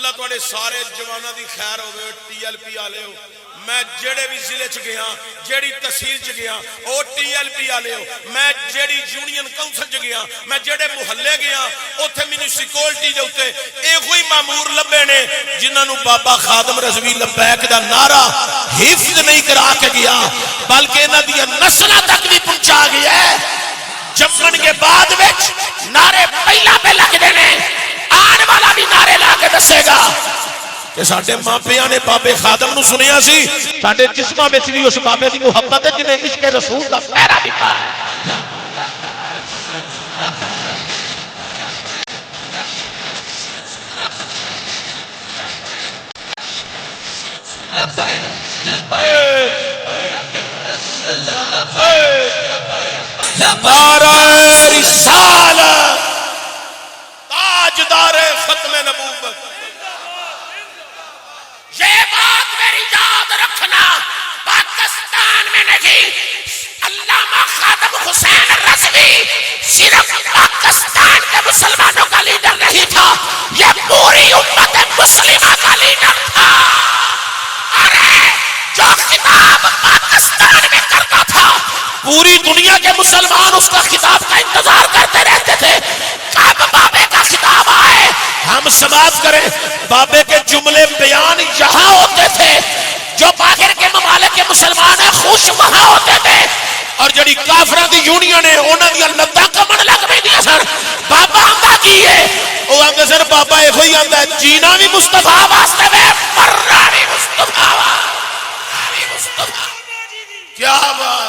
اللہ توڑے سارے جوانہ دی خیر ہوئے ٹی ایل پی آلے ہو میں جیڑے بھی ضلع چ گیا جیڑی تحصیل چ گیا او ٹی ایل پی آلے ہو میں جیڑی یونین کونسل چ گیا میں جیڑے محلے گیا اوتھے میونسپلٹی دے اوتے اے کوئی مامور لبے نے جنہاں نو بابا خادم رضوی لبیک دا نعرہ حفظ نہیں کرا کے گیا بلکہ انہاں دی نسلاں تک بھی پہنچا گیا ہے جمن کے بعد وچ نعرے پہلا پہ لگ دے نے آنے والا بھی نعرے لا کے دسے گا کہ ساڑھے ماں پیاں نے بابے خادم نو سنیا سی ساڑھے جسمہ میں بھی اس بابے دی محبت ہے جنہیں عشق رسول کا پیرا بھی پا ہے نعرہ رسالت تاجدار ختم نبوت یہ بات میری یاد رکھنا پاکستان میں نہیں علامہ خادم حسین رضوی صرف پاکستان کے مسلمانوں کا لیڈر نہیں تھا یہ پوری امت مسلمہ کا لیڈر تھا ارے جو خطاب پاکستان میں کرتا تھا پوری دنیا کے مسلمان اس کا خطاب کا انتظار کرتے رہتے تھے کب بابے کا خطاب آئے ہم سماعت کریں بابے کے جملے بیان یہاں ہوتے تھے جو باہر کے ممالک کے مسلمان ہیں خوش وہاں ہوتے تھے اور جڑی کافرہ دی یونین ہے انہاں دی لتاں کمن لگ پئی دی سر بابا آندا کی ہے او آندا سر بابا ایہو ہی آندا ہے جینا بھی مصطفیٰ واسطے میں مرنا بھی مصطفیٰ کیا بات